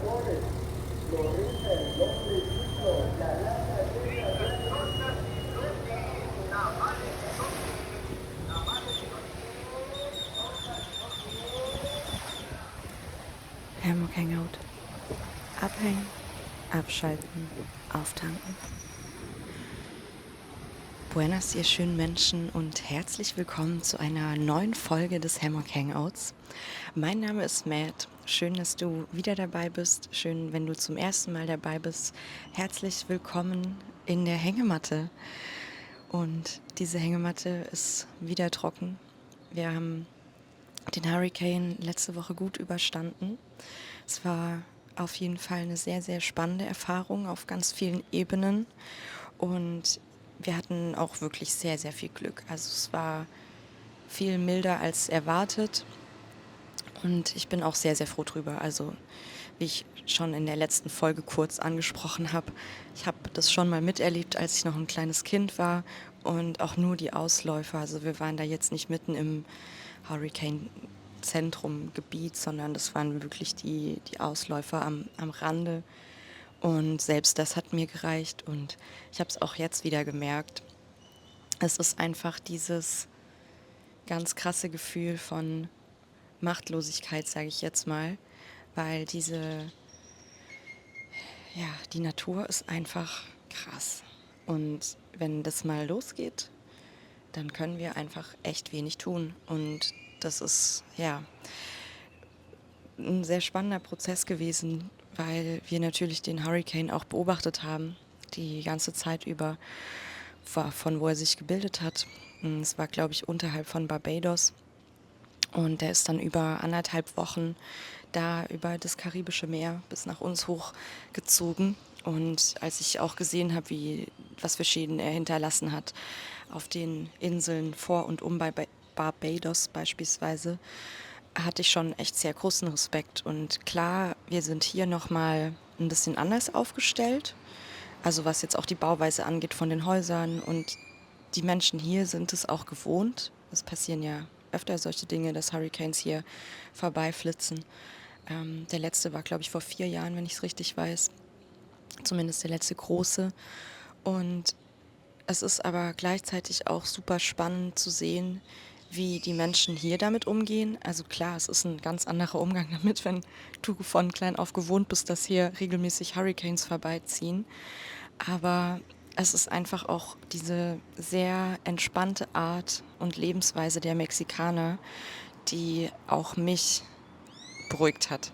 Hammock Hangout. Abhängen, abschalten, auftanken. Buenas, ihr schönen Menschen, und herzlich willkommen zu einer neuen Folge des Hammock Hangouts. Mein Name ist Matt. Schön, dass du wieder dabei bist. Schön, wenn du zum ersten Mal dabei bist. Herzlich willkommen in der Hängematte. Und diese Hängematte ist wieder trocken. Wir haben den Hurricane letzte Woche gut überstanden. Es war auf jeden Fall eine sehr, sehr spannende Erfahrung auf ganz vielen Ebenen. Und wir hatten auch wirklich sehr, sehr viel Glück. Also es war viel milder als erwartet. Und ich bin auch sehr, sehr froh drüber. Also wie ich schon in der letzten Folge kurz angesprochen habe, ich habe das schon mal miterlebt, als ich noch ein kleines Kind war, und auch nur die Ausläufer. Also wir waren da jetzt nicht mitten im Hurricane-Zentrum-Gebiet, sondern das waren wirklich die Ausläufer am Rande. Und selbst das hat mir gereicht, und ich habe es auch jetzt wieder gemerkt. Es ist einfach dieses ganz krasse Gefühl von Machtlosigkeit, sage ich jetzt mal, weil die Natur ist einfach krass. Und wenn das mal losgeht, dann können wir einfach echt wenig tun. Und das ist, ein sehr spannender Prozess gewesen, weil wir natürlich den Hurricane auch beobachtet haben, die ganze Zeit über, von wo er sich gebildet hat. Es war, glaube ich, unterhalb von Barbados. Und der ist dann über 1,5 Wochen da über das Karibische Meer bis nach uns hochgezogen. Und als ich auch gesehen habe, was für Schäden er hinterlassen hat auf den Inseln vor und um bei Barbados beispielsweise, hatte ich schon echt sehr großen Respekt. Und klar, wir sind hier nochmal ein bisschen anders aufgestellt. Also was jetzt auch die Bauweise angeht von den Häusern, und die Menschen hier sind es auch gewohnt. Es passieren ja öfter solche Dinge, dass Hurricanes hier vorbeiflitzen. Der letzte war, glaube ich, vor 4 Jahren, wenn ich es richtig weiß. Zumindest der letzte große. Und es ist aber gleichzeitig auch super spannend zu sehen, wie die Menschen hier damit umgehen. Also klar, es ist ein ganz anderer Umgang damit, wenn du von klein auf gewohnt bist, dass hier regelmäßig Hurricanes vorbeiziehen. Aber es ist einfach auch diese sehr entspannte Art und Lebensweise der Mexikaner, die auch mich beruhigt hat.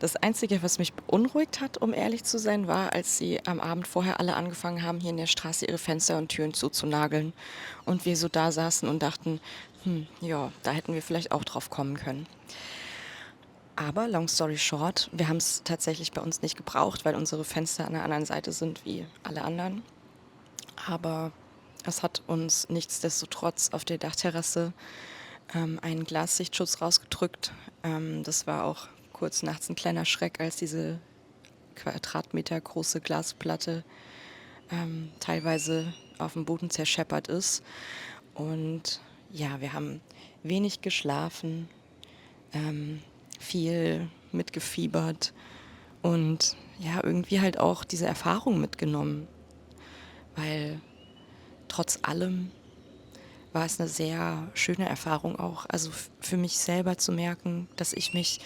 Das Einzige, was mich beunruhigt hat, um ehrlich zu sein, war, als sie am Abend vorher alle angefangen haben, hier in der Straße ihre Fenster und Türen zuzunageln. Und wir so da saßen und dachten, ja, da hätten wir vielleicht auch drauf kommen können. Aber long story short, wir haben es tatsächlich bei uns nicht gebraucht, weil unsere Fenster an der anderen Seite sind wie alle anderen. Aber es hat uns nichtsdestotrotz auf der Dachterrasse einen Glassichtschutz rausgedrückt. Das war auch kurz nachts ein kleiner Schreck, als diese Quadratmeter große Glasplatte teilweise auf dem Boden zerscheppert ist. Und ja, wir haben wenig geschlafen, viel mitgefiebert und ja, irgendwie halt auch diese Erfahrung mitgenommen, weil trotz allem war es eine sehr schöne Erfahrung auch. Also für mich selber zu merken, dass ich mich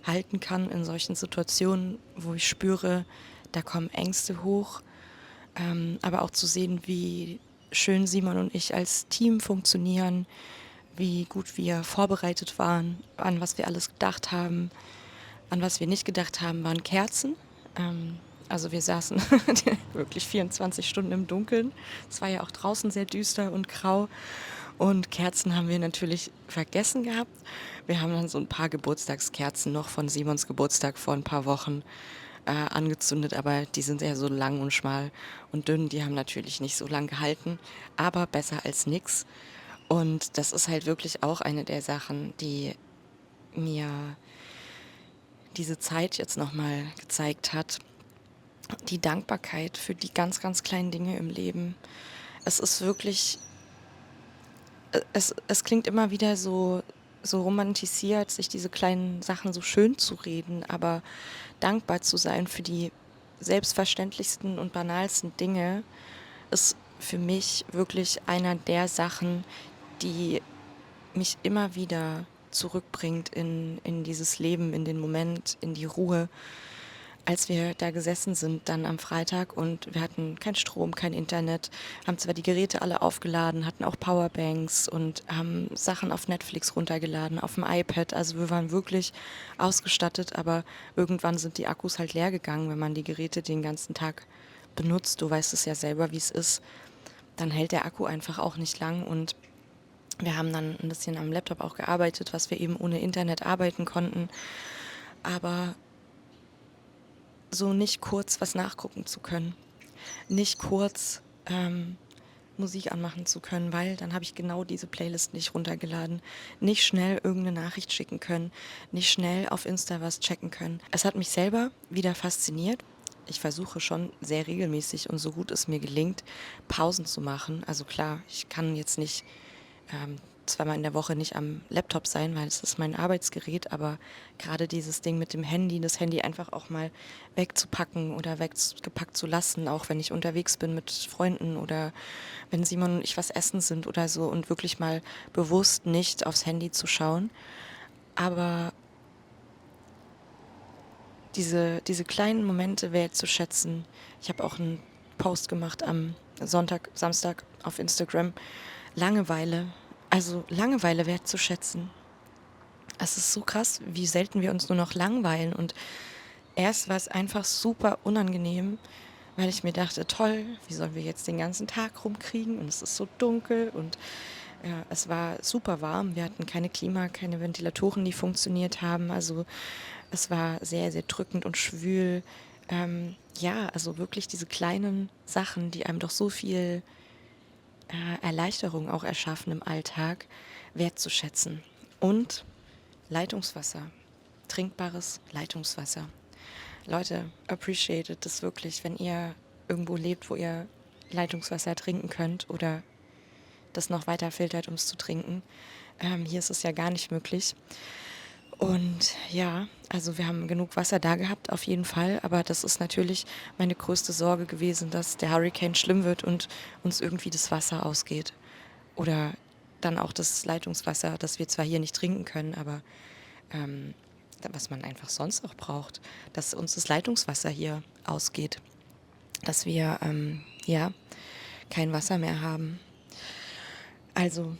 halten kann in solchen Situationen, wo ich spüre, da kommen Ängste hoch. Aber auch zu sehen, wie schön Simon und ich als Team funktionieren, wie gut wir vorbereitet waren, an was wir alles gedacht haben. An was wir nicht gedacht haben, waren Kerzen. Also wir saßen wirklich 24 Stunden im Dunkeln. Es war ja auch draußen sehr düster und grau. Und Kerzen haben wir natürlich vergessen gehabt. Wir haben dann so ein paar Geburtstagskerzen noch von Simons Geburtstag vor ein paar Wochen angezündet, aber die sind eher so lang und schmal und dünn. Die haben natürlich nicht so lang gehalten, aber besser als nix. Und das ist halt wirklich auch eine der Sachen, die mir diese Zeit jetzt nochmal gezeigt hat. Die Dankbarkeit für die ganz, ganz kleinen Dinge im Leben. Es ist wirklich, es klingt immer wieder so so romantisiert, sich diese kleinen Sachen so schön zu reden, aber dankbar zu sein für die selbstverständlichsten und banalsten Dinge, ist für mich wirklich einer der Sachen, die mich immer wieder zurückbringt in dieses Leben, in den Moment, in die Ruhe. Als wir da gesessen sind dann am Freitag und wir hatten keinen Strom, kein Internet, haben zwar die Geräte alle aufgeladen, hatten auch Powerbanks und haben Sachen auf Netflix runtergeladen, auf dem iPad. Also wir waren wirklich ausgestattet, aber irgendwann sind die Akkus halt leer gegangen, wenn man die Geräte den ganzen Tag benutzt. Du weißt es ja selber, wie es ist. Dann hält der Akku einfach auch nicht lang und wir haben dann ein bisschen am Laptop auch gearbeitet, was wir eben ohne Internet arbeiten konnten. Aber so nicht kurz was nachgucken zu können, nicht kurz Musik anmachen zu können, weil dann habe ich genau diese Playlist nicht runtergeladen, nicht schnell irgendeine Nachricht schicken können, nicht schnell auf Insta was checken können. Es hat mich selber wieder fasziniert. Ich versuche schon sehr regelmäßig und so gut es mir gelingt, Pausen zu machen. Also klar, ich kann jetzt nicht zweimal in der Woche nicht am Laptop sein, weil es ist mein Arbeitsgerät, aber gerade dieses Ding mit dem Handy, das Handy einfach auch mal wegzupacken oder weggepackt zu lassen, auch wenn ich unterwegs bin mit Freunden oder wenn Simon und ich was essen sind oder so und wirklich mal bewusst nicht aufs Handy zu schauen. Aber diese kleinen Momente wertzuschätzen. Ich habe auch einen Post gemacht am Samstag auf Instagram. Langeweile, also Langeweile wertzuschätzen. Es ist so krass, wie selten wir uns nur noch langweilen. Und erst war es einfach super unangenehm, weil ich mir dachte, toll, wie sollen wir jetzt den ganzen Tag rumkriegen? Und es ist so dunkel und ja, es war super warm. Wir hatten keine keine Ventilatoren, die funktioniert haben. Also es war sehr, sehr drückend und schwül. Ja, also wirklich diese kleinen Sachen, die einem doch so viel Erleichterung auch erschaffen im Alltag, wertzuschätzen. Und Leitungswasser, trinkbares Leitungswasser. Leute, appreciated das wirklich, wenn ihr irgendwo lebt, wo ihr Leitungswasser trinken könnt oder das noch weiter filtert, um es zu trinken. Hier ist es ja gar nicht möglich. Und ja, also wir haben genug Wasser da gehabt, auf jeden Fall. Aber das ist natürlich meine größte Sorge gewesen, dass der Hurricane schlimm wird und uns irgendwie das Wasser ausgeht. Oder dann auch das Leitungswasser, das wir zwar hier nicht trinken können, aber was man einfach sonst auch braucht, dass uns das Leitungswasser hier ausgeht. Dass wir ja kein Wasser mehr haben. Also,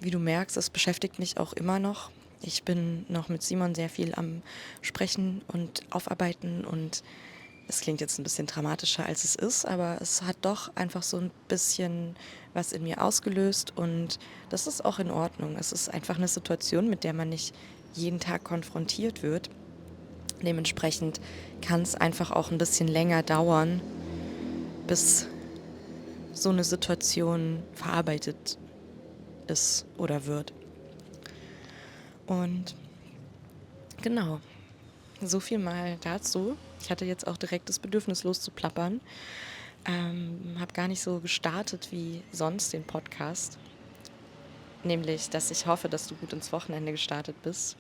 wie du merkst, es beschäftigt mich auch immer noch. Ich bin noch mit Simon sehr viel am Sprechen und Aufarbeiten und es klingt jetzt ein bisschen dramatischer, als es ist, aber es hat doch einfach so ein bisschen was in mir ausgelöst und das ist auch in Ordnung. Es ist einfach eine Situation, mit der man nicht jeden Tag konfrontiert wird. Dementsprechend kann es einfach auch ein bisschen länger dauern, bis so eine Situation verarbeitet ist oder wird. Und genau, so viel mal dazu. Ich hatte jetzt auch direkt das Bedürfnis loszuplappern. Habe gar nicht so gestartet wie sonst den Podcast. Nämlich, dass ich hoffe, dass du gut ins Wochenende gestartet bist,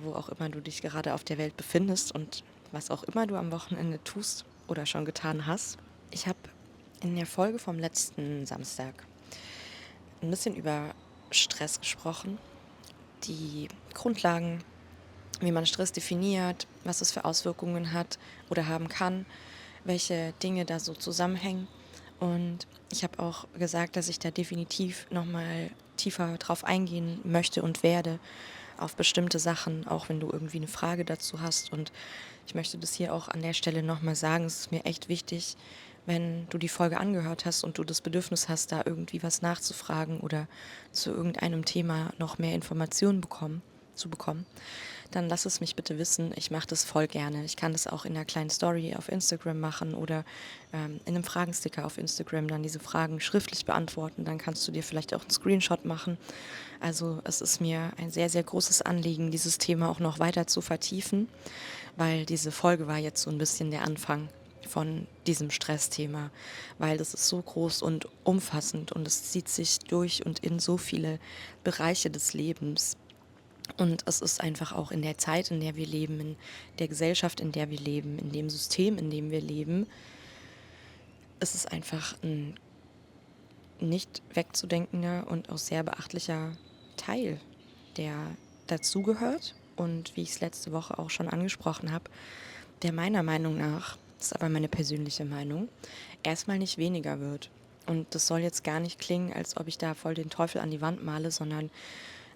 wo auch immer du dich gerade auf der Welt befindest und was auch immer du am Wochenende tust oder schon getan hast. Ich habe in der Folge vom letzten Samstag ein bisschen über Stress gesprochen, die Grundlagen, wie man Stress definiert, was es für Auswirkungen hat oder haben kann, welche Dinge da so zusammenhängen. Und ich habe auch gesagt, dass ich da definitiv nochmal tiefer drauf eingehen möchte und werde auf bestimmte Sachen, auch wenn du irgendwie eine Frage dazu hast. Und ich möchte das hier auch an der Stelle nochmal sagen. Es ist mir echt wichtig, wenn du die Folge angehört hast und du das Bedürfnis hast, da irgendwie was nachzufragen oder zu irgendeinem Thema noch mehr Informationen zu bekommen, dann lass es mich bitte wissen. Ich mache das voll gerne. Ich kann das auch in einer kleinen Story auf Instagram machen oder in einem Fragensticker auf Instagram dann diese Fragen schriftlich beantworten. Dann kannst du dir vielleicht auch einen Screenshot machen. Also es ist mir ein sehr, sehr großes Anliegen, dieses Thema auch noch weiter zu vertiefen, weil diese Folge war jetzt so ein bisschen der Anfang von diesem Stressthema, weil das ist so groß und umfassend und es zieht sich durch und in so viele Bereiche des Lebens. Und es ist einfach auch in der Zeit, in der wir leben, in der Gesellschaft, in der wir leben, in dem System, in dem wir leben, ist es einfach ein nicht wegzudenkender und auch sehr beachtlicher Teil, der dazugehört und wie ich es letzte Woche auch schon angesprochen habe, der meiner Meinung nach, das ist aber meine persönliche Meinung, erstmal nicht weniger wird. Und das soll jetzt gar nicht klingen, als ob ich da voll den Teufel an die Wand male, sondern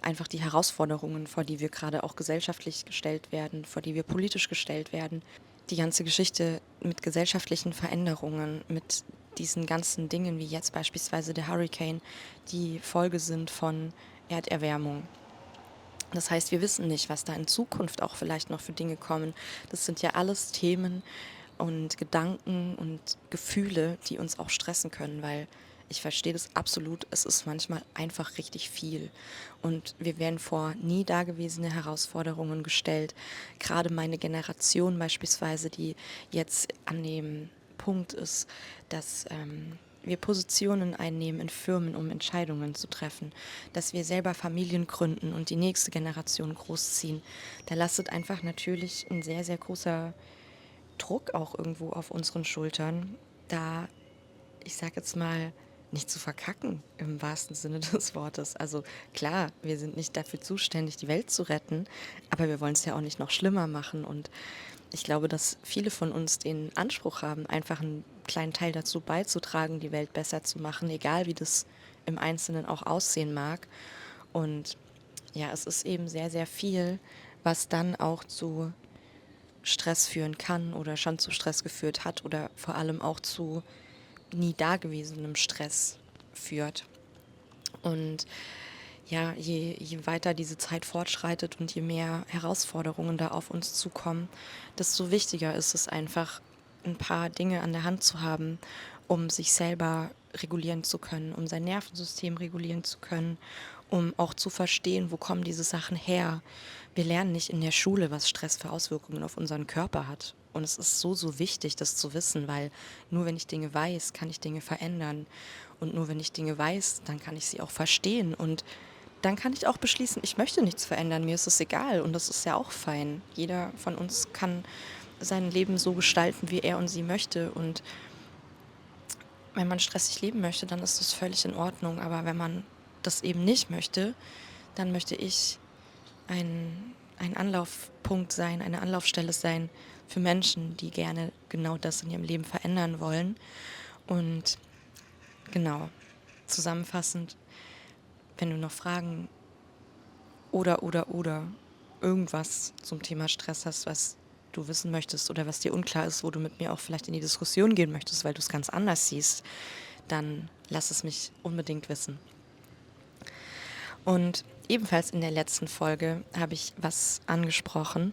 einfach die Herausforderungen, vor die wir gerade auch gesellschaftlich gestellt werden, vor die wir politisch gestellt werden. Die ganze Geschichte mit gesellschaftlichen Veränderungen, mit diesen ganzen Dingen wie jetzt beispielsweise der Hurricane, die Folge sind von Erderwärmung. Das heißt, wir wissen nicht, was da in Zukunft auch vielleicht noch für Dinge kommen. Das sind ja alles Themen und Gedanken und Gefühle, die uns auch stressen können, weil ich verstehe das absolut, es ist manchmal einfach richtig viel. Und wir werden vor nie dagewesene Herausforderungen gestellt. Gerade meine Generation beispielsweise, die jetzt an dem Punkt ist, dass wir Positionen einnehmen in Firmen, um Entscheidungen zu treffen, dass wir selber Familien gründen und die nächste Generation großziehen. Da lastet einfach natürlich ein sehr, sehr großer Druck auch irgendwo auf unseren Schultern, da, ich sag jetzt mal, nicht zu verkacken im wahrsten Sinne des Wortes. Also klar, wir sind nicht dafür zuständig, die Welt zu retten, aber wir wollen es ja auch nicht noch schlimmer machen. Und ich glaube, dass viele von uns den Anspruch haben, einfach einen kleinen Teil dazu beizutragen, die Welt besser zu machen, egal wie das im Einzelnen auch aussehen mag. Und ja, es ist eben sehr, sehr viel, was dann auch zu Stress führen kann oder schon zu Stress geführt hat oder vor allem auch zu nie dagewesenem Stress führt. Und ja, je weiter diese Zeit fortschreitet und je mehr Herausforderungen da auf uns zukommen, desto wichtiger ist es einfach, ein paar Dinge an der Hand zu haben, um sich selber regulieren zu können, um sein Nervensystem regulieren zu können, um auch zu verstehen, wo kommen diese Sachen her. Wir lernen nicht in der Schule, was Stress für Auswirkungen auf unseren Körper hat. Und es ist so, so wichtig, das zu wissen, weil nur wenn ich Dinge weiß, kann ich Dinge verändern. Und nur wenn ich Dinge weiß, dann kann ich sie auch verstehen. Und dann kann ich auch beschließen, ich möchte nichts verändern, mir ist es egal. Und das ist ja auch fein. Jeder von uns kann sein Leben so gestalten, wie er und sie möchte. Und wenn man stressig leben möchte, dann ist das völlig in Ordnung. Aber wenn man das eben nicht möchte, dann möchte ich ein Anlaufpunkt sein, eine Anlaufstelle sein für Menschen, die gerne genau das in ihrem Leben verändern wollen. Und genau, zusammenfassend, wenn du noch Fragen oder irgendwas zum Thema Stress hast, was du wissen möchtest oder was dir unklar ist, wo du mit mir auch vielleicht in die Diskussion gehen möchtest, weil du es ganz anders siehst, dann lass es mich unbedingt wissen. Und ebenfalls in der letzten Folge habe ich was angesprochen,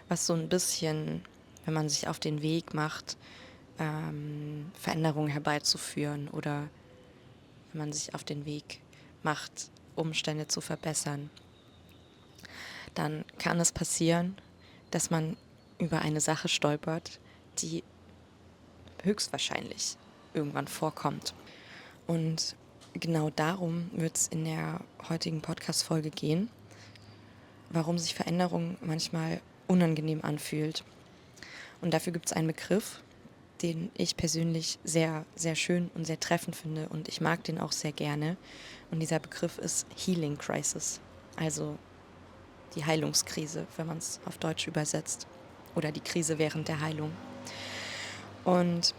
was so ein bisschen, wenn man sich auf den Weg macht, Veränderungen herbeizuführen oder wenn man sich auf den Weg macht, Umstände zu verbessern, dann kann es passieren, dass man über eine Sache stolpert, die höchstwahrscheinlich irgendwann vorkommt. Und genau darum wird es in der heutigen Podcast-Folge gehen, warum sich Veränderung manchmal unangenehm anfühlt. Und dafür gibt es einen Begriff, den ich persönlich sehr, sehr schön und sehr treffend finde und ich mag den auch sehr gerne. Und dieser Begriff ist Healing Crisis, also die Heilungskrise, wenn man es auf Deutsch übersetzt, oder die Krise während der Heilung. Und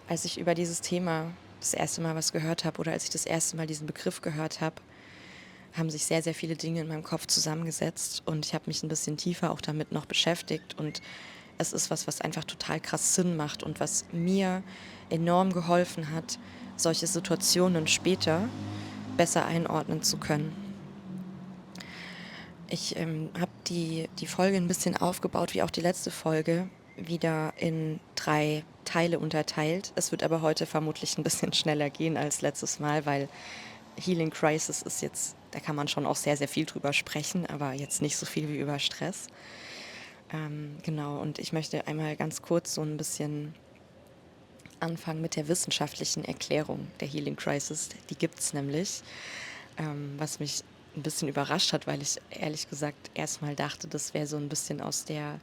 als ich über dieses Thema das erste Mal was gehört habe oder als ich das erste Mal diesen Begriff gehört habe, haben sich sehr, sehr viele Dinge in meinem Kopf zusammengesetzt und ich habe mich ein bisschen tiefer auch damit noch beschäftigt und es ist was einfach total krass Sinn macht und was mir enorm geholfen hat, solche Situationen später besser einordnen zu können. Ich habe die Folge ein bisschen aufgebaut, wie auch die letzte Folge, wieder in 3 Teile unterteilt. Es wird aber heute vermutlich ein bisschen schneller gehen als letztes Mal, weil Healing Crisis ist jetzt, da kann man schon auch sehr, sehr viel drüber sprechen, aber jetzt nicht so viel wie über Stress. Genau, und ich möchte einmal ganz kurz so ein bisschen anfangen mit der wissenschaftlichen Erklärung der Healing Crisis. Die gibt es nämlich, was mich ein bisschen überrascht hat, weil ich ehrlich gesagt erstmal dachte, das wäre so ein bisschen aus der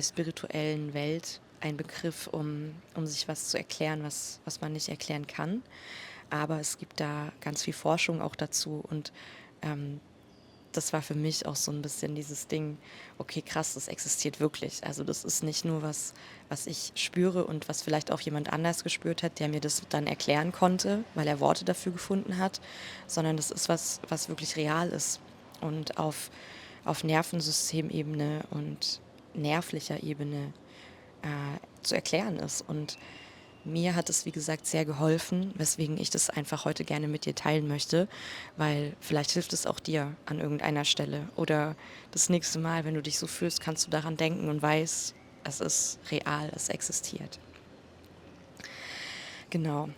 spirituellen Welt ein Begriff, um sich was zu erklären, was man nicht erklären kann. Aber es gibt da ganz viel Forschung auch dazu und ähm, das war für mich auch so ein bisschen dieses Ding, okay, krass, das existiert wirklich. Also das ist nicht nur was ich spüre und was vielleicht auch jemand anders gespürt hat, der mir das dann erklären konnte, weil er Worte dafür gefunden hat, sondern das ist was wirklich real ist und auf Nervensystemebene und nervlicher Ebene zu erklären ist. Und mir hat es, wie gesagt, sehr geholfen, weswegen ich das einfach heute gerne mit dir teilen möchte, weil vielleicht hilft es auch dir an irgendeiner Stelle. Oder das nächste Mal, wenn du dich so fühlst, kannst du daran denken und weißt, es ist real, es existiert. Genau.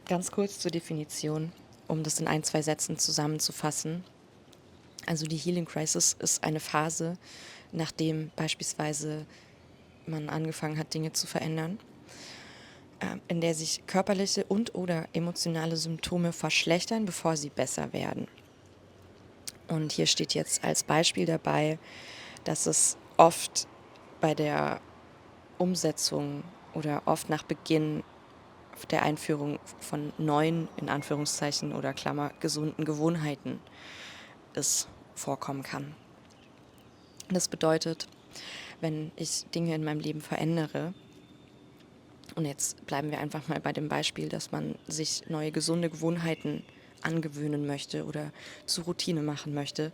Ganz kurz zur Definition, um das in ein, zwei Sätzen zusammenzufassen. Also die Healing Crisis ist eine Phase, nachdem beispielsweise man angefangen hat, Dinge zu verändern, in der sich körperliche und/oder emotionale Symptome verschlechtern, bevor sie besser werden. Und hier steht jetzt als Beispiel dabei, dass es oft bei der Umsetzung oder oft nach Beginn der Einführung von neuen, in Anführungszeichen oder Klammer, gesunden Gewohnheiten es vorkommen kann. Das bedeutet, wenn ich Dinge in meinem Leben verändere, und jetzt bleiben wir einfach mal bei dem Beispiel, dass man sich neue gesunde Gewohnheiten angewöhnen möchte oder zur Routine machen möchte,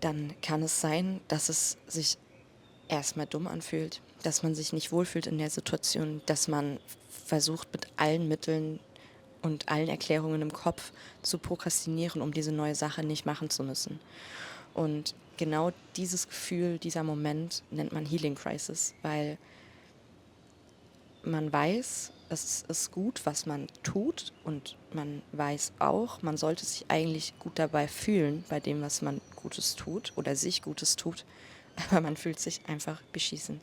dann kann es sein, dass es sich erstmal dumm anfühlt, dass man sich nicht wohlfühlt in der Situation, dass man versucht mit allen Mitteln und allen Erklärungen im Kopf zu prokrastinieren, um diese neue Sache nicht machen zu müssen. Und genau dieses Gefühl, dieser Moment nennt man Healing Crisis, weil man weiß, es ist gut, was man tut und man weiß auch, man sollte sich eigentlich gut dabei fühlen bei dem, was man Gutes tut oder sich Gutes tut, aber man fühlt sich einfach beschissen.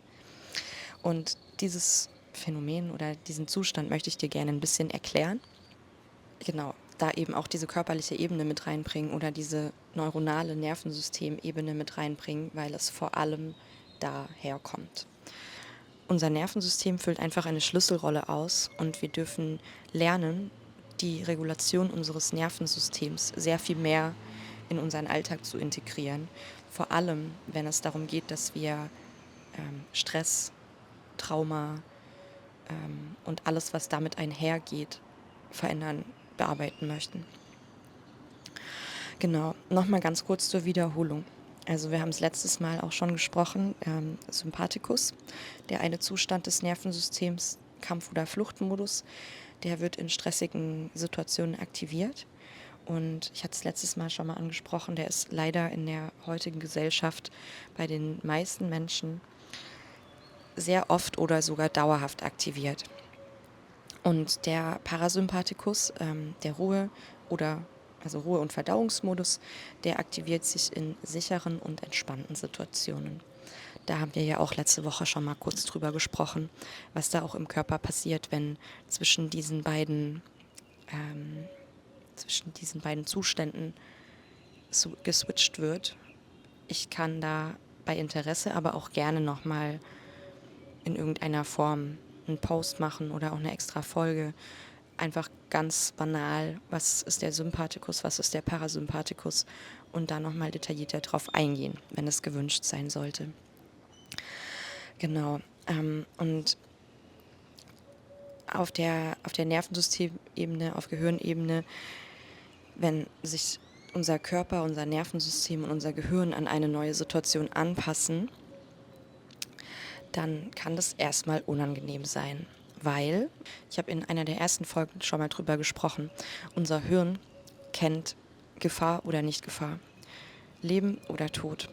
Und dieses Phänomen oder diesen Zustand möchte ich dir gerne ein bisschen erklären. Genau, da eben auch diese körperliche Ebene mit reinbringen oder diese neuronale Nervensystemebene mit reinbringen, weil es vor allem daher kommt. Unser Nervensystem füllt einfach eine Schlüsselrolle aus und wir dürfen lernen, die Regulation unseres Nervensystems sehr viel mehr in unseren Alltag zu integrieren. Vor allem, wenn es darum geht, dass wir Stress, Trauma und alles, was damit einhergeht, verändern, bearbeiten möchten. Genau, nochmal ganz kurz zur Wiederholung. Also wir haben es letztes Mal auch schon gesprochen, Sympathikus, der eine Zustand des Nervensystems, Kampf- oder Fluchtmodus, der wird in stressigen Situationen aktiviert. Und ich hatte es letztes Mal schon mal angesprochen, der ist leider in der heutigen Gesellschaft bei den meisten Menschen sehr oft oder sogar dauerhaft aktiviert. Und der Parasympathikus, der Ruhe- und Verdauungsmodus, der aktiviert sich in sicheren und entspannten Situationen. Da haben wir ja auch letzte Woche schon mal kurz drüber gesprochen, was da auch im Körper passiert, wenn zwischen ähm, zwischen diesen beiden Zuständen geswitcht wird. Ich kann da bei Interesse aber auch gerne nochmal in irgendeiner Form einen Post machen oder auch eine extra Folge. Einfach ganz banal, was ist der Sympathikus, was ist der Parasympathikus und da nochmal detaillierter drauf eingehen, wenn es gewünscht sein sollte. Genau. Und auf der Nervensystemebene, auf Gehirnebene, wenn sich unser Körper, unser Nervensystem und unser Gehirn an eine neue Situation anpassen, dann kann das erstmal unangenehm sein, weil, ich habe in einer der ersten Folgen schon mal drüber gesprochen, unser Hirn kennt Gefahr oder Nicht-Gefahr, Leben oder Tod.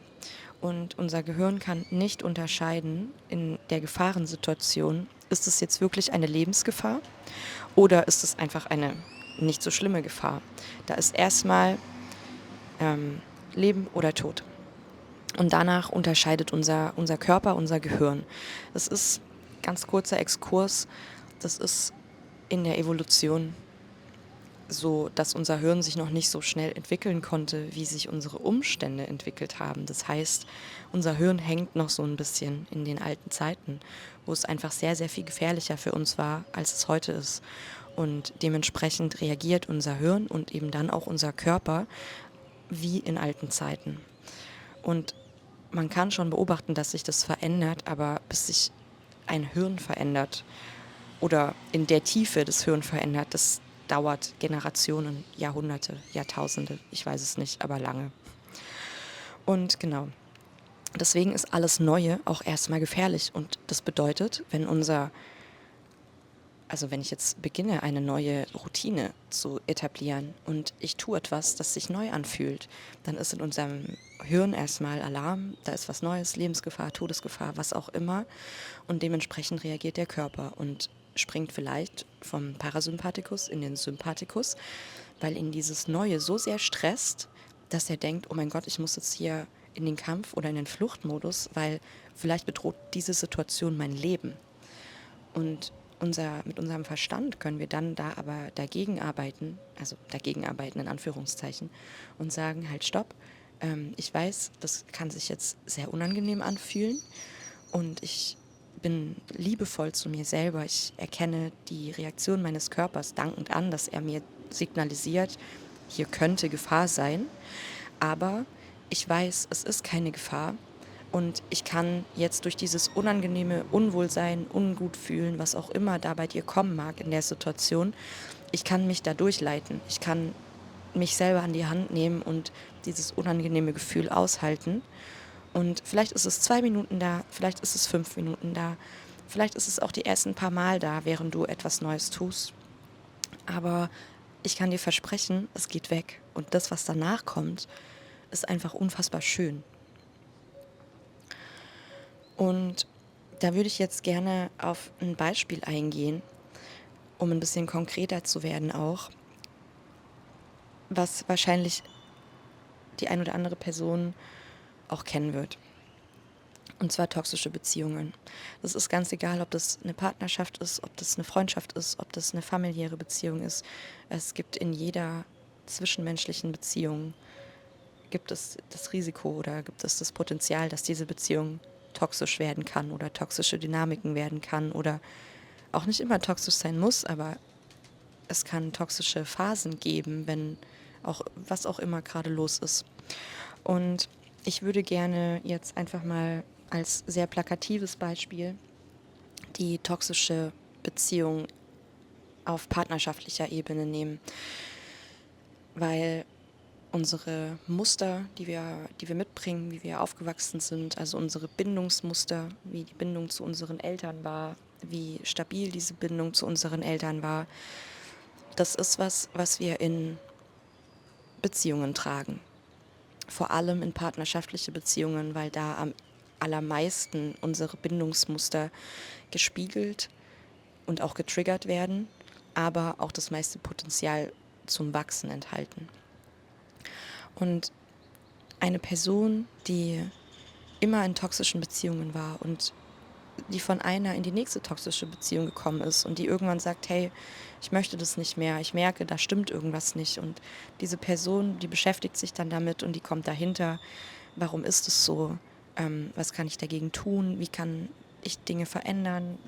Und unser Gehirn kann nicht unterscheiden in der Gefahrensituation, ist es jetzt wirklich eine Lebensgefahr oder ist es einfach eine nicht so schlimme Gefahr. Da ist erstmal Leben oder Tod. Und danach unterscheidet unser Körper, unser Gehirn. Das ist, ganz kurzer Exkurs, das ist in der Evolution so, dass unser Hirn sich noch nicht so schnell entwickeln konnte, wie sich unsere Umstände entwickelt haben. Das heißt, unser Hirn hängt noch so ein bisschen in den alten Zeiten, wo es einfach sehr, sehr viel gefährlicher für uns war, als es heute ist. Und dementsprechend reagiert unser Hirn und eben dann auch unser Körper wie in alten Zeiten. Und man kann schon beobachten, dass sich das verändert, aber bis sich ein Hirn verändert oder in der Tiefe das Hirn verändert, das dauert Generationen, Jahrhunderte, Jahrtausende, ich weiß es nicht, aber lange. Und genau, deswegen ist alles Neue auch erstmal gefährlich. Und das bedeutet, wenn ich jetzt beginne, eine neue Routine zu etablieren und ich tue etwas, das sich neu anfühlt, dann ist in unserem Hirn erstmal Alarm, da ist was Neues, Lebensgefahr, Todesgefahr, was auch immer. Und dementsprechend reagiert der Körper und springt vielleicht vom Parasympathikus in den Sympathikus, weil ihn dieses Neue so sehr stresst, dass er denkt, oh mein Gott, ich muss jetzt hier in den Kampf oder in den Fluchtmodus, weil vielleicht bedroht diese Situation mein Leben. Und mit unserem Verstand können wir dann da aber dagegen arbeiten, also dagegen arbeiten in Anführungszeichen, und sagen halt, stopp, ich weiß, das kann sich jetzt sehr unangenehm anfühlen und ich bin liebevoll zu mir selber. Ich erkenne die Reaktion meines Körpers dankend an, dass er mir signalisiert, hier könnte Gefahr sein, aber ich weiß, es ist keine Gefahr und ich kann jetzt durch dieses unangenehme Unwohlsein, ungut fühlen, was auch immer da bei dir kommen mag in der Situation, ich kann mich da durchleiten. Ich kann mich selber an die Hand nehmen und dieses unangenehme Gefühl aushalten. Und vielleicht ist es 2 Minuten da, vielleicht ist es 5 Minuten da, vielleicht ist es auch die ersten paar Mal da, während du etwas Neues tust. Aber ich kann dir versprechen, es geht weg. Und das, was danach kommt, ist einfach unfassbar schön. Und da würde ich jetzt gerne auf ein Beispiel eingehen, um ein bisschen konkreter zu werden auch, was wahrscheinlich die ein oder andere Person auch kennen wird. Und zwar toxische Beziehungen. Das ist ganz egal, ob das eine Partnerschaft ist, ob das eine Freundschaft ist, ob das eine familiäre Beziehung ist. Es gibt in jeder zwischenmenschlichen Beziehung, gibt es das Risiko oder gibt es das Potenzial, dass diese Beziehung toxisch werden kann oder toxische Dynamiken werden kann oder auch nicht immer toxisch sein muss, aber es kann toxische Phasen geben, wenn auch was auch immer gerade los ist. Und ich würde gerne jetzt einfach mal als sehr plakatives Beispiel die toxische Beziehung auf partnerschaftlicher Ebene nehmen, weil unsere Muster, die wir mitbringen, wie wir aufgewachsen sind, also unsere Bindungsmuster, wie die Bindung zu unseren Eltern war, wie stabil diese Bindung zu unseren Eltern war, das ist was wir in Beziehungen tragen. Vor allem in partnerschaftliche Beziehungen, weil da am allermeisten unsere Bindungsmuster gespiegelt und auch getriggert werden, aber auch das meiste Potenzial zum Wachsen enthalten. Und eine Person, die immer in toxischen Beziehungen war und die von einer in die nächste toxische Beziehung gekommen ist und die irgendwann sagt, hey, ich möchte das nicht mehr, ich merke, da stimmt irgendwas nicht. Und diese Person, die beschäftigt sich dann damit und die kommt dahinter, warum ist es so, was kann ich dagegen tun, wie kann ich Dinge verändern,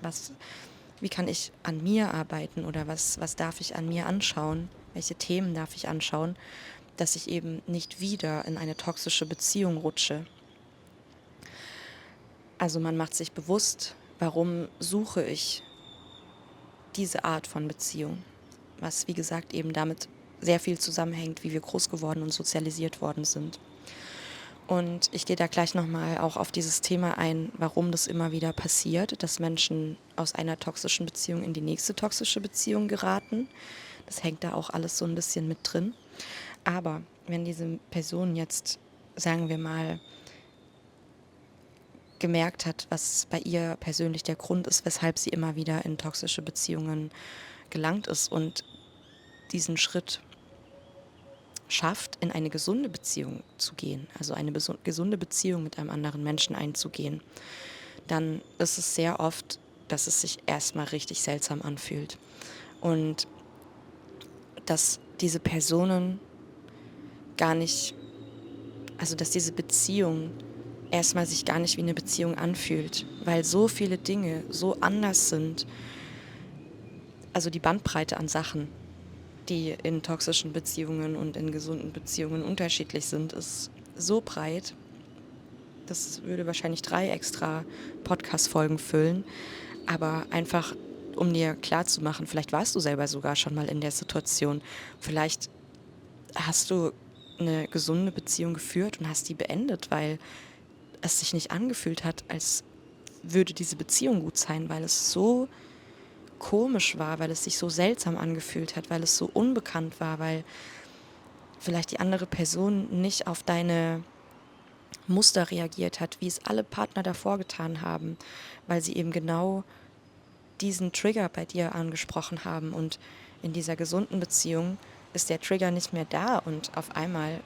wie kann ich an mir arbeiten oder was darf ich an mir anschauen, welche Themen darf ich anschauen, dass ich eben nicht wieder in eine toxische Beziehung rutsche. Also man macht sich bewusst, warum suche ich diese Art von Beziehung, was wie gesagt eben damit sehr viel zusammenhängt, wie wir groß geworden und sozialisiert worden sind. Und ich gehe da gleich nochmal auch auf dieses Thema ein, warum das immer wieder passiert, dass Menschen aus einer toxischen Beziehung in die nächste toxische Beziehung geraten. Das hängt da auch alles so ein bisschen mit drin. Aber wenn diese Person jetzt, sagen wir mal, gemerkt hat, was bei ihr persönlich der Grund ist, weshalb sie immer wieder in toxische Beziehungen gelangt ist und diesen Schritt schafft, in eine gesunde Beziehung zu gehen, also eine gesunde Beziehung mit einem anderen Menschen einzugehen, dann ist es sehr oft, dass es sich erstmal richtig seltsam anfühlt. Und dass diese Personen gar nicht, also dass diese Beziehung erstmal sich gar nicht wie eine Beziehung anfühlt, weil so viele Dinge so anders sind. Also die Bandbreite an Sachen, die in toxischen Beziehungen und in gesunden Beziehungen unterschiedlich sind, ist so breit. Das würde wahrscheinlich 3 extra Podcast-Folgen füllen. Aber einfach, um dir klarzumachen, vielleicht warst du selber sogar schon mal in der Situation. Vielleicht hast du eine gesunde Beziehung geführt und hast die beendet, weil es sich nicht angefühlt hat, als würde diese Beziehung gut sein, weil es so komisch war, weil es sich so seltsam angefühlt hat, weil es so unbekannt war, weil vielleicht die andere Person nicht auf deine Muster reagiert hat, wie es alle Partner davor getan haben, weil sie eben genau diesen Trigger bei dir angesprochen haben. Und in dieser gesunden Beziehung ist der Trigger nicht mehr da und auf einmal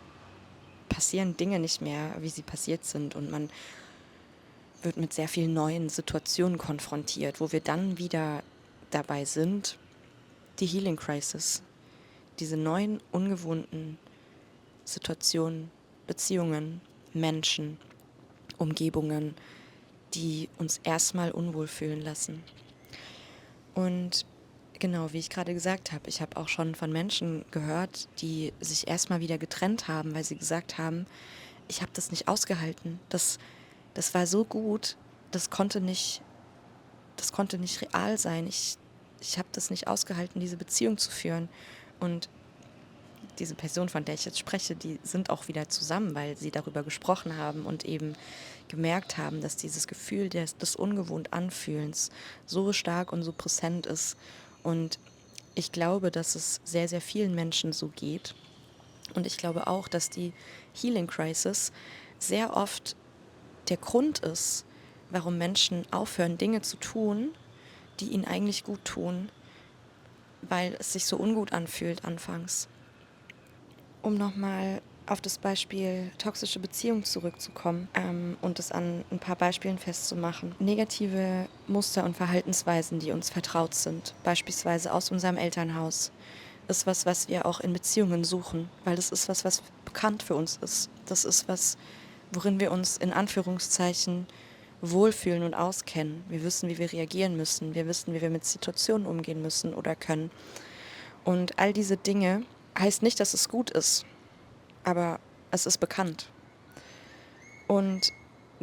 passieren Dinge nicht mehr, wie sie passiert sind, und man wird mit sehr vielen neuen Situationen konfrontiert, wo wir dann wieder dabei sind, die Healing Crisis, diese neuen, ungewohnten Situationen, Beziehungen, Menschen, Umgebungen, die uns erstmal unwohl fühlen lassen. Und genau, wie ich gerade gesagt habe, ich habe auch schon von Menschen gehört, die sich erstmal wieder getrennt haben, weil sie gesagt haben, ich habe das nicht ausgehalten. Das war so gut, das konnte nicht real sein. Ich habe das nicht ausgehalten, diese Beziehung zu führen. Und diese Person, von der ich jetzt spreche, die sind auch wieder zusammen, weil sie darüber gesprochen haben und eben gemerkt haben, dass dieses Gefühl des ungewohnt Anfühlens so stark und so präsent ist. Und ich glaube, dass es sehr, sehr vielen Menschen so geht. Und ich glaube auch, dass die Healing Crisis sehr oft der Grund ist, warum Menschen aufhören, Dinge zu tun, die ihnen eigentlich gut tun, weil es sich so ungut anfühlt anfangs. Um nochmal auf das Beispiel toxische Beziehung zurückzukommen und es an ein paar Beispielen festzumachen. Negative Muster und Verhaltensweisen, die uns vertraut sind, beispielsweise aus unserem Elternhaus, ist was wir auch in Beziehungen suchen, weil das ist was bekannt für uns ist. Das ist was, worin wir uns in Anführungszeichen wohlfühlen und auskennen. Wir wissen, wie wir reagieren müssen. Wir wissen, wie wir mit Situationen umgehen müssen oder können. Und all diese Dinge heißt nicht, dass es gut ist, aber es ist bekannt. Und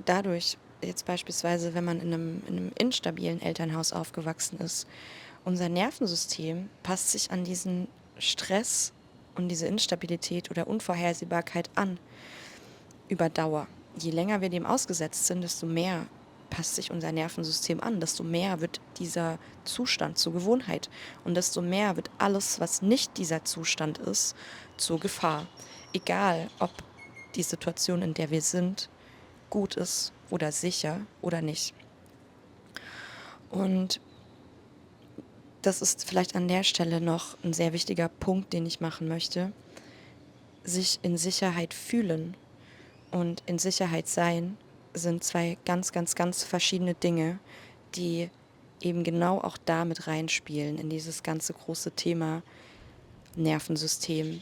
dadurch, jetzt beispielsweise, wenn man in einem instabilen Elternhaus aufgewachsen ist, unser Nervensystem passt sich an diesen Stress und diese Instabilität oder Unvorhersehbarkeit an über Dauer. Je länger wir dem ausgesetzt sind, desto mehr passt sich unser Nervensystem an, desto mehr wird dieser Zustand zur Gewohnheit und desto mehr wird alles, was nicht dieser Zustand ist, zur Gefahr. Egal, ob die Situation, in der wir sind, gut ist oder sicher oder nicht. Und das ist vielleicht an der Stelle noch ein sehr wichtiger Punkt, den ich machen möchte. Sich in Sicherheit fühlen und in Sicherheit sein sind 2 ganz, ganz, ganz verschiedene Dinge, die eben genau auch da mit reinspielen in dieses ganze große Thema Nervensystem.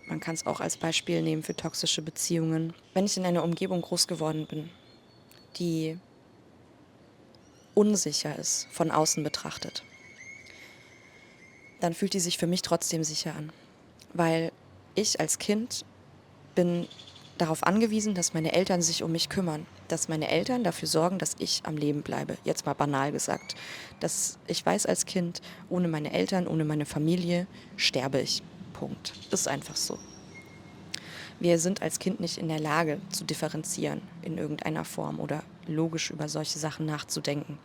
Man kann es auch als Beispiel nehmen für toxische Beziehungen. Wenn ich in einer Umgebung groß geworden bin, die unsicher ist, von außen betrachtet, dann fühlt die sich für mich trotzdem sicher an. Weil ich als Kind bin darauf angewiesen, dass meine Eltern sich um mich kümmern, dass meine Eltern dafür sorgen, dass ich am Leben bleibe. Jetzt mal banal gesagt. Dass ich weiß als Kind, ohne meine Eltern, ohne meine Familie sterbe ich. Punkt. Ist einfach so. Wir sind als Kind nicht in der Lage zu differenzieren in irgendeiner Form oder logisch über solche Sachen nachzudenken.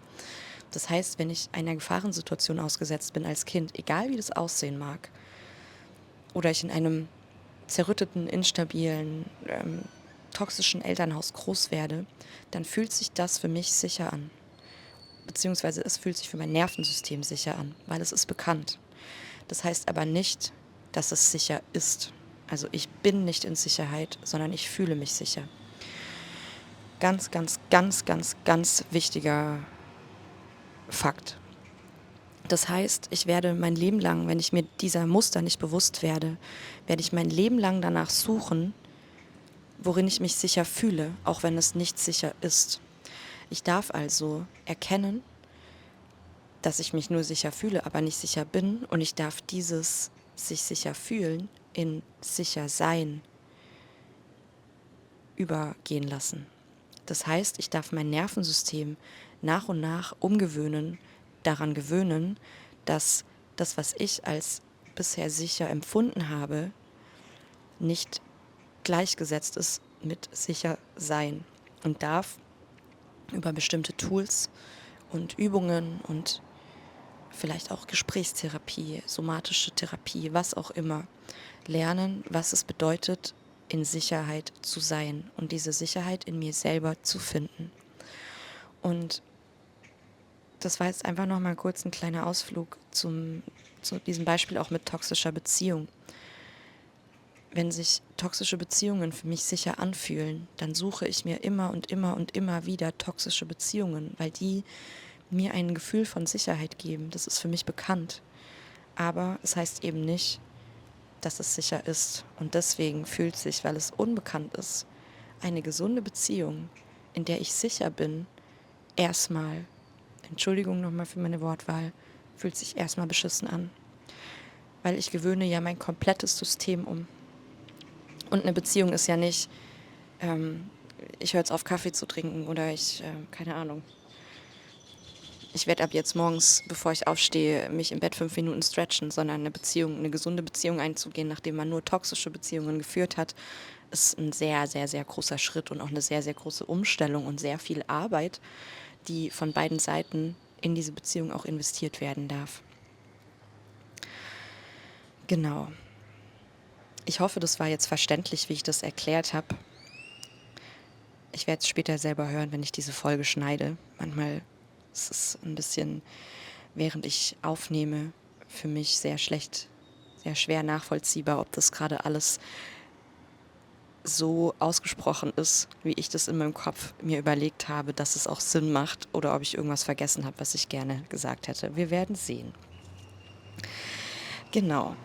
Das heißt, wenn ich einer Gefahrensituation ausgesetzt bin als Kind, egal wie das aussehen mag, oder ich in einem zerrütteten, instabilen, toxischen Elternhaus groß werde, dann fühlt sich das für mich sicher an. Beziehungsweise es fühlt sich für mein Nervensystem sicher an, weil es ist bekannt. Das heißt aber nicht, dass es sicher ist. Also ich bin nicht in Sicherheit, sondern ich fühle mich sicher. Ganz, ganz, ganz, ganz, ganz wichtiger Fakt. Das heißt, ich werde mein Leben lang, wenn ich mir dieser Muster nicht bewusst werde, werde ich mein Leben lang danach suchen, worin ich mich sicher fühle, auch wenn es nicht sicher ist. Ich darf also erkennen, dass ich mich nur sicher fühle, aber nicht sicher bin, und ich darf dieses sich sicher fühlen in sicher sein übergehen lassen. Das heißt, ich darf mein Nervensystem nach und nach umgewöhnen, daran gewöhnen, dass das, was ich als bisher sicher empfunden habe, nicht gleichgesetzt ist mit sicher sein, und darf über bestimmte Tools und Übungen und vielleicht auch Gesprächstherapie, somatische Therapie, was auch immer, lernen, was es bedeutet, in Sicherheit zu sein und diese Sicherheit in mir selber zu finden. Und das war jetzt einfach nochmal kurz ein kleiner Ausflug zu diesem Beispiel auch mit toxischer Beziehung. Wenn sich toxische Beziehungen für mich sicher anfühlen, dann suche ich mir immer und immer und immer wieder toxische Beziehungen, weil die mir ein Gefühl von Sicherheit geben. Das ist für mich bekannt. Aber es heißt eben nicht, dass es sicher ist. Und deswegen fühlt sich, weil es unbekannt ist, eine gesunde Beziehung, in der ich sicher bin, erstmal, Entschuldigung nochmal für meine Wortwahl, fühlt sich erstmal beschissen an. Weil ich gewöhne ja mein komplettes System um. Und eine Beziehung ist ja nicht, ich höre jetzt auf, Kaffee zu trinken, oder keine Ahnung, ich werde ab jetzt morgens, bevor ich aufstehe, mich im Bett 5 Minuten stretchen, sondern eine gesunde Beziehung einzugehen, nachdem man nur toxische Beziehungen geführt hat, ist ein sehr, sehr, sehr großer Schritt und auch eine sehr, sehr große Umstellung und sehr viel Arbeit, die von beiden Seiten in diese Beziehung auch investiert werden darf. Genau. Ich hoffe, das war jetzt verständlich, wie ich das erklärt habe. Ich werde es später selber hören, wenn ich diese Folge schneide. Manchmal ist es ein bisschen, während ich aufnehme, für mich sehr schwer nachvollziehbar, ob das gerade alles so ausgesprochen ist, wie ich das in meinem Kopf mir überlegt habe, dass es auch Sinn macht, oder ob ich irgendwas vergessen habe, was ich gerne gesagt hätte. Wir werden sehen. Genau.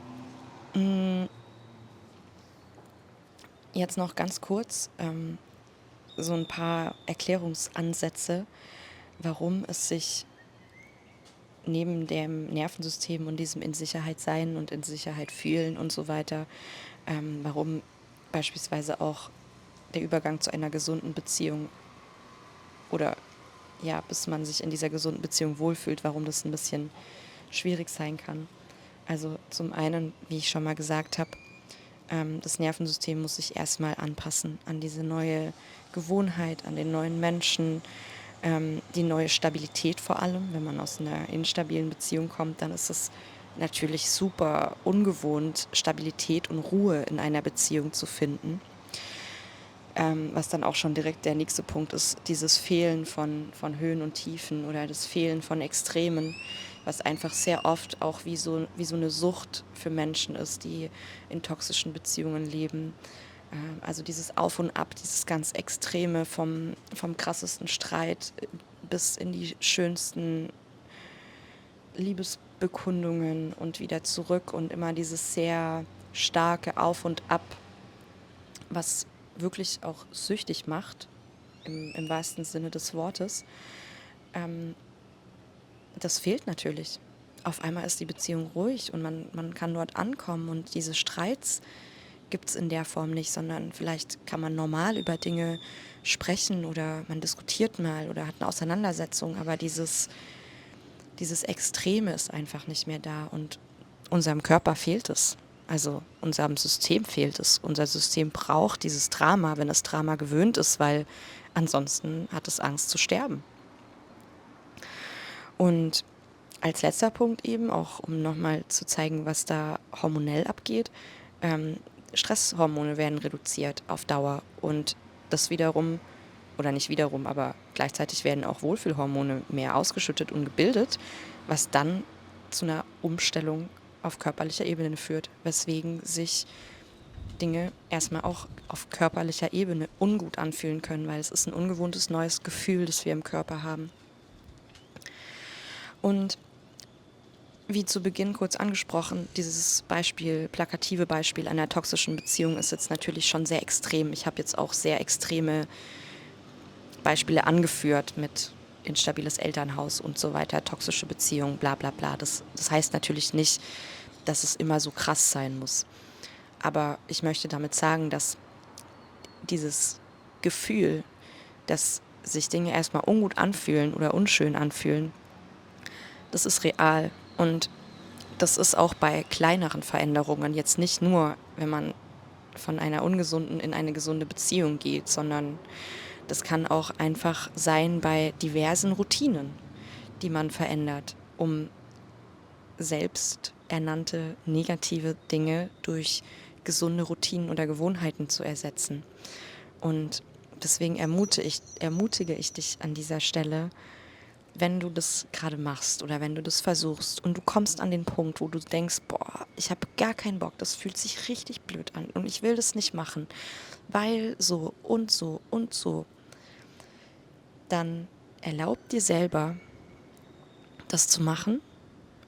Jetzt noch ganz kurz so ein paar Erklärungsansätze, warum es sich neben dem Nervensystem und diesem in Sicherheit sein und in Sicherheit fühlen und so weiter, warum beispielsweise auch der Übergang zu einer gesunden Beziehung oder ja, bis man sich in dieser gesunden Beziehung wohlfühlt, warum das ein bisschen schwierig sein kann. Also zum einen, wie ich schon mal gesagt habe, das Nervensystem muss sich erstmal anpassen an diese neue Gewohnheit, an den neuen Menschen, die neue Stabilität vor allem. Wenn man aus einer instabilen Beziehung kommt, dann ist es natürlich super ungewohnt, Stabilität und Ruhe in einer Beziehung zu finden. Was dann auch schon direkt der nächste Punkt ist, dieses Fehlen von Höhen und Tiefen oder das Fehlen von Extremen, was einfach sehr oft auch wie so eine Sucht für Menschen ist, die in toxischen Beziehungen leben. Also dieses Auf und Ab, dieses ganz Extreme vom krassesten Streit bis in die schönsten Liebesbekundungen und wieder zurück, und immer dieses sehr starke Auf und Ab, was wirklich auch süchtig macht, im wahrsten Sinne des Wortes. Das fehlt natürlich. Auf einmal ist die Beziehung ruhig und man kann dort ankommen, und diese Streits gibt es in der Form nicht, sondern vielleicht kann man normal über Dinge sprechen oder man diskutiert mal oder hat eine Auseinandersetzung, aber dieses Extreme ist einfach nicht mehr da, und unserem Körper fehlt es. Also unserem System fehlt es. Unser System braucht dieses Drama, wenn es Drama gewöhnt ist, weil ansonsten hat es Angst zu sterben. Und als letzter Punkt eben, auch um nochmal zu zeigen, was da hormonell abgeht, Stresshormone werden reduziert auf Dauer, und das wiederum, oder nicht wiederum, aber gleichzeitig werden auch Wohlfühlhormone mehr ausgeschüttet und gebildet, was dann zu einer Umstellung auf körperlicher Ebene führt, weswegen sich Dinge erstmal auch auf körperlicher Ebene ungut anfühlen können, weil es ist ein ungewohntes neues Gefühl, das wir im Körper haben. Und wie zu Beginn kurz angesprochen, dieses Beispiel, plakative Beispiel einer toxischen Beziehung ist jetzt natürlich schon sehr extrem. Ich habe jetzt auch sehr extreme Beispiele angeführt mit instabiles Elternhaus und so weiter, toxische Beziehung, bla bla bla. Das heißt natürlich nicht, dass es immer so krass sein muss. Aber ich möchte damit sagen, dass dieses Gefühl, dass sich Dinge erstmal ungut anfühlen oder unschön anfühlen, das ist real. Und das ist auch bei kleineren Veränderungen jetzt nicht nur, wenn man von einer ungesunden in eine gesunde Beziehung geht, sondern das kann auch einfach sein bei diversen Routinen, die man verändert, um selbst ernannte negative Dinge durch gesunde Routinen oder Gewohnheiten zu ersetzen. Und deswegen ermutige ich dich an dieser Stelle, wenn du das gerade machst oder wenn du das versuchst und du kommst an den Punkt, wo du denkst, boah, ich habe gar keinen Bock, das fühlt sich richtig blöd an und ich will das nicht machen, weil so und so und so, dann erlaub dir selber, das zu machen,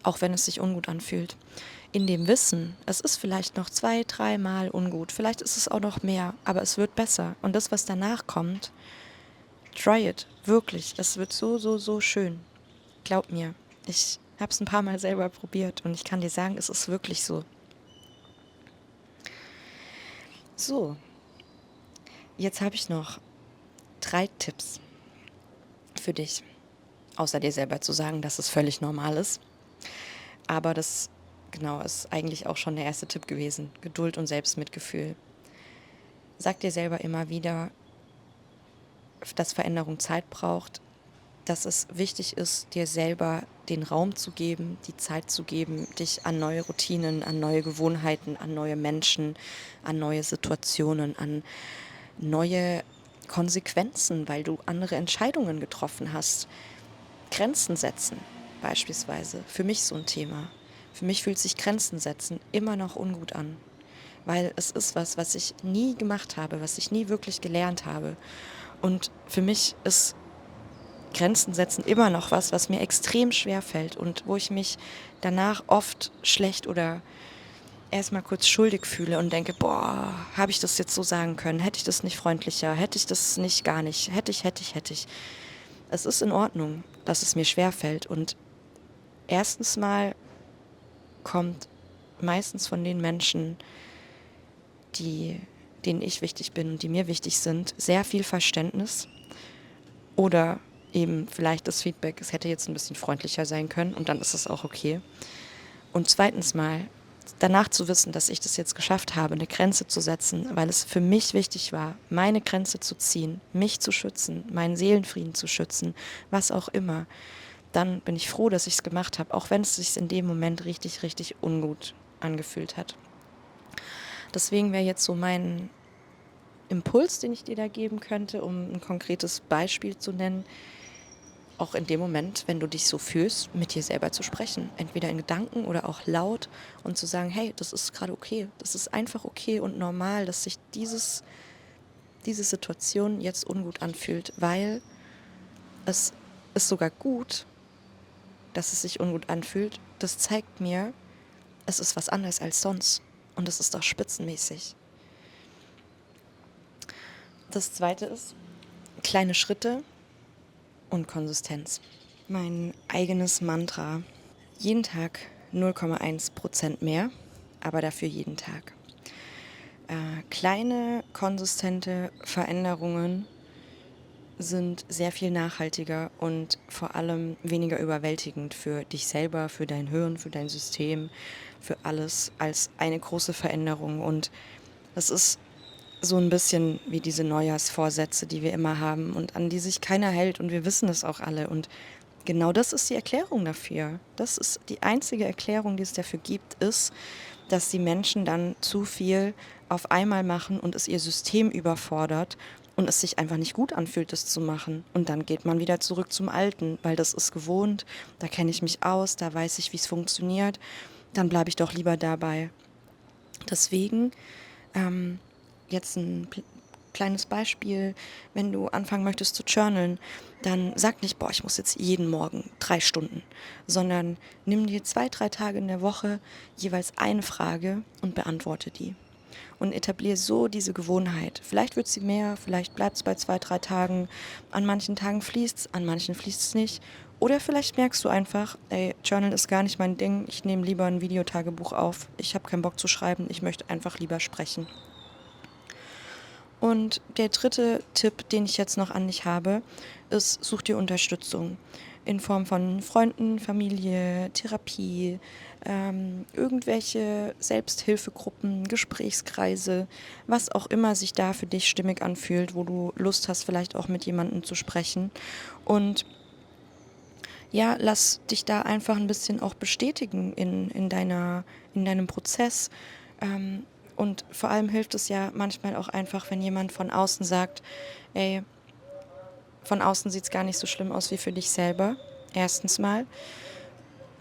auch wenn es sich ungut anfühlt. In dem Wissen, es ist vielleicht noch 2, 3 Mal ungut, vielleicht ist es auch noch mehr, aber es wird besser. Und das, was danach kommt, try it, wirklich. Es wird so, so, so schön. Glaub mir, ich habe es ein paar Mal selber probiert und ich kann dir sagen, es ist wirklich so. So, jetzt habe ich noch 3 Tipps für dich, außer dir selber zu sagen, dass es völlig normal ist. Aber das, genau, ist eigentlich auch schon der erste Tipp gewesen. Geduld und Selbstmitgefühl. Sag dir selber immer wieder, dass Veränderung Zeit braucht, dass es wichtig ist, dir selber den Raum zu geben, die Zeit zu geben, dich an neue Routinen, an neue Gewohnheiten, an neue Menschen, an neue Situationen, an neue Konsequenzen, weil du andere Entscheidungen getroffen hast. Grenzen setzen beispielsweise, für mich so ein Thema. Für mich fühlt sich Grenzen setzen immer noch ungut an, weil es ist was, was ich nie gemacht habe, was ich nie wirklich gelernt habe. Und für mich ist Grenzen setzen immer noch was, was mir extrem schwer fällt und wo ich mich danach oft schlecht oder erstmal kurz schuldig fühle und denke, boah, habe ich das jetzt so sagen können? Hätte ich das nicht freundlicher? Hätte ich das nicht gar nicht? Hätte ich. Es ist in Ordnung, dass es mir schwer fällt. Und erstens mal kommt meistens von den Menschen, denen ich wichtig bin und die mir wichtig sind, sehr viel Verständnis oder eben vielleicht das Feedback, es hätte jetzt ein bisschen freundlicher sein können und dann ist es auch okay. Und zweitens mal, danach zu wissen, dass ich das jetzt geschafft habe, eine Grenze zu setzen, weil es für mich wichtig war, meine Grenze zu ziehen, mich zu schützen, meinen Seelenfrieden zu schützen, was auch immer, dann bin ich froh, dass ich es gemacht habe, auch wenn es sich in dem Moment richtig, richtig ungut angefühlt hat. Deswegen wäre jetzt so mein Impuls, den ich dir da geben könnte, um ein konkretes Beispiel zu nennen, auch in dem Moment, wenn du dich so fühlst, mit dir selber zu sprechen. Entweder in Gedanken oder auch laut und zu sagen, hey, das ist gerade okay. Das ist einfach okay und normal, dass sich diese Situation jetzt ungut anfühlt, weil es ist sogar gut, dass es sich ungut anfühlt. Das zeigt mir, es ist was anderes als sonst und es ist auch spitzenmäßig. Das Zweite ist, kleine Schritte und Konsistenz. Mein eigenes Mantra. Jeden Tag 0,1% mehr, aber dafür jeden Tag. Kleine, konsistente Veränderungen sind sehr viel nachhaltiger und vor allem weniger überwältigend für dich selber, für dein Hirn, für dein System, für alles als eine große Veränderung. Und das ist so ein bisschen wie diese Neujahrsvorsätze, die wir immer haben und an die sich keiner hält und wir wissen es auch alle. Und genau das ist die Erklärung dafür. Das ist die einzige Erklärung, die es dafür gibt, ist, dass die Menschen dann zu viel auf einmal machen und es ihr System überfordert und es sich einfach nicht gut anfühlt, das zu machen. Und dann geht man wieder zurück zum Alten, weil das ist gewohnt, da kenne ich mich aus, da weiß ich, wie es funktioniert. Dann bleibe ich doch lieber dabei. Deswegen jetzt ein kleines Beispiel, wenn du anfangen möchtest zu journalen, dann sag nicht, boah, ich muss jetzt jeden Morgen 3 Stunden, sondern nimm dir 2, 3 Tage in der Woche jeweils eine Frage und beantworte die. Und etabliere so diese Gewohnheit. Vielleicht wird sie mehr, vielleicht bleibt es bei 2, 3 Tagen. An manchen Tagen fließt es, an manchen fließt es nicht. Oder vielleicht merkst du einfach, ey, Journal ist gar nicht mein Ding, ich nehme lieber ein Videotagebuch auf, ich habe keinen Bock zu schreiben, ich möchte einfach lieber sprechen. Und der dritte Tipp, den ich jetzt noch an dich habe, ist, such dir Unterstützung in Form von Freunden, Familie, Therapie, irgendwelche Selbsthilfegruppen, Gesprächskreise, was auch immer sich da für dich stimmig anfühlt, wo du Lust hast, vielleicht auch mit jemandem zu sprechen. Und ja, lass dich da einfach ein bisschen auch bestätigen in deinem Prozess. Und vor allem hilft es ja manchmal auch einfach, wenn jemand von außen sagt, ey, von außen sieht es gar nicht so schlimm aus wie für dich selber. Erstens mal.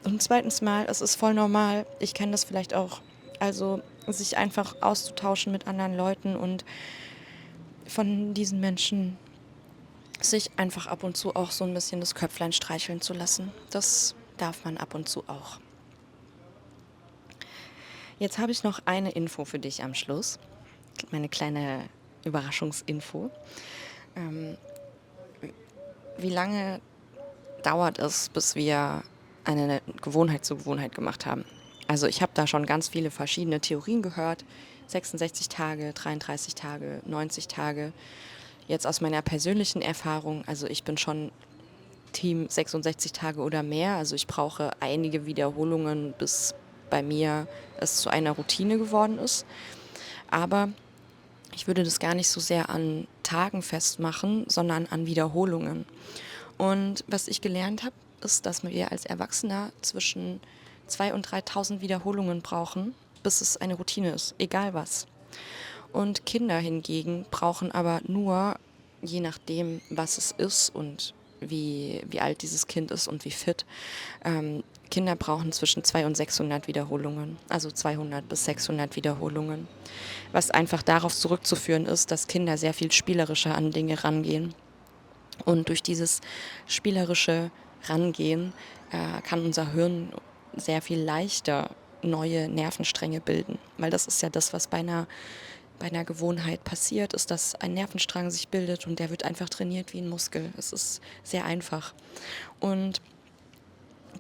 Und zweitens mal, es ist voll normal, ich kenne das vielleicht auch. Also sich einfach auszutauschen mit anderen Leuten und von diesen Menschen sich einfach ab und zu auch so ein bisschen das Köpflein streicheln zu lassen. Das darf man ab und zu auch. Jetzt habe ich noch eine Info für dich am Schluss. Meine kleine Überraschungsinfo. Wie lange dauert es, bis wir eine Gewohnheit zur Gewohnheit gemacht haben? Also ich habe da schon ganz viele verschiedene Theorien gehört. 66 Tage, 33 Tage, 90 Tage. Jetzt aus meiner persönlichen Erfahrung, also ich bin schon Team 66 Tage oder mehr. Also ich brauche einige Wiederholungen, bis bei mir es zu einer Routine geworden ist. Aber ich würde das gar nicht so sehr an Tagen festmachen, sondern an Wiederholungen. Und was ich gelernt habe, ist, dass wir als Erwachsener zwischen 2.000 und 3.000 Wiederholungen brauchen, bis es eine Routine ist, egal was. Und Kinder hingegen brauchen aber nur, je nachdem, was es ist und wie alt dieses Kind ist und wie fit, Kinder brauchen zwischen 200 und 600 Wiederholungen, also 200 bis 600 Wiederholungen. Was einfach darauf zurückzuführen ist, dass Kinder sehr viel spielerischer an Dinge rangehen. Und durch dieses spielerische Rangehen kann unser Hirn sehr viel leichter neue Nervenstränge bilden. Weil das ist ja das, was bei einer Gewohnheit passiert, ist, dass ein Nervenstrang sich bildet und der wird einfach trainiert wie ein Muskel. Es ist sehr einfach. Und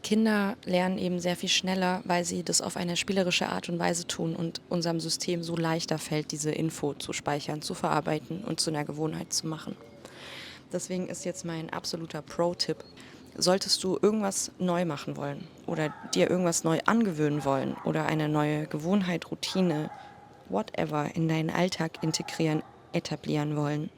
Kinder lernen eben sehr viel schneller, weil sie das auf eine spielerische Art und Weise tun und unserem System so leichter fällt, diese Info zu speichern, zu verarbeiten und zu einer Gewohnheit zu machen. Deswegen ist jetzt mein absoluter Pro-Tipp: Solltest du irgendwas neu machen wollen oder dir irgendwas neu angewöhnen wollen oder eine neue Gewohnheit, Routine, whatever in deinen Alltag integrieren, etablieren wollen,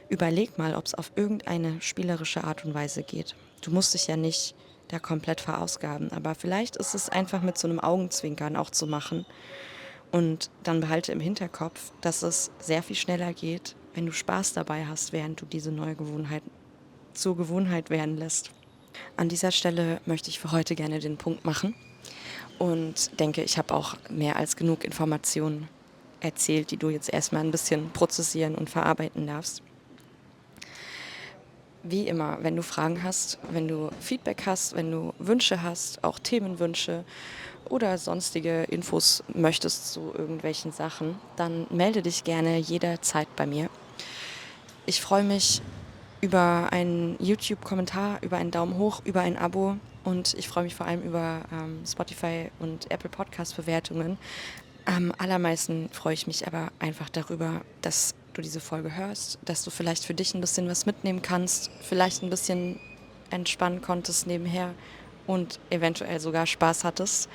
überleg mal, ob es auf irgendeine spielerische Art und Weise geht. Du musst dich ja nicht da komplett verausgaben, aber vielleicht ist es einfach mit so einem Augenzwinkern auch zu machen. Und dann behalte im Hinterkopf, dass es sehr viel schneller geht, wenn du Spaß dabei hast, während du diese neue Gewohnheit zur Gewohnheit werden lässt. An dieser Stelle möchte ich für heute gerne den Punkt machen und denke, ich habe auch mehr als genug Informationen erzählt, die du jetzt erstmal ein bisschen prozessieren und verarbeiten darfst. Wie immer, wenn du Fragen hast, wenn du Feedback hast, wenn du Wünsche hast, auch Themenwünsche oder sonstige Infos möchtest zu irgendwelchen Sachen, dann melde dich gerne jederzeit bei mir. Ich freue mich über einen YouTube-Kommentar, über einen Daumen hoch, über ein Abo und ich freue mich vor allem über Spotify und Apple Podcast-Bewertungen. Am allermeisten freue ich mich aber einfach darüber, dass du diese Folge hörst, dass du vielleicht für dich ein bisschen was mitnehmen kannst, vielleicht ein bisschen entspannen konntest nebenher und eventuell sogar Spaß hattest.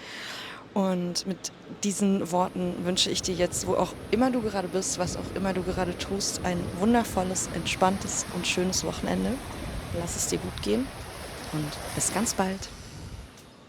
Und mit diesen Worten wünsche ich dir jetzt, wo auch immer du gerade bist, was auch immer du gerade tust, ein wundervolles, entspanntes und schönes Wochenende. Lass es dir gut gehen und bis ganz bald.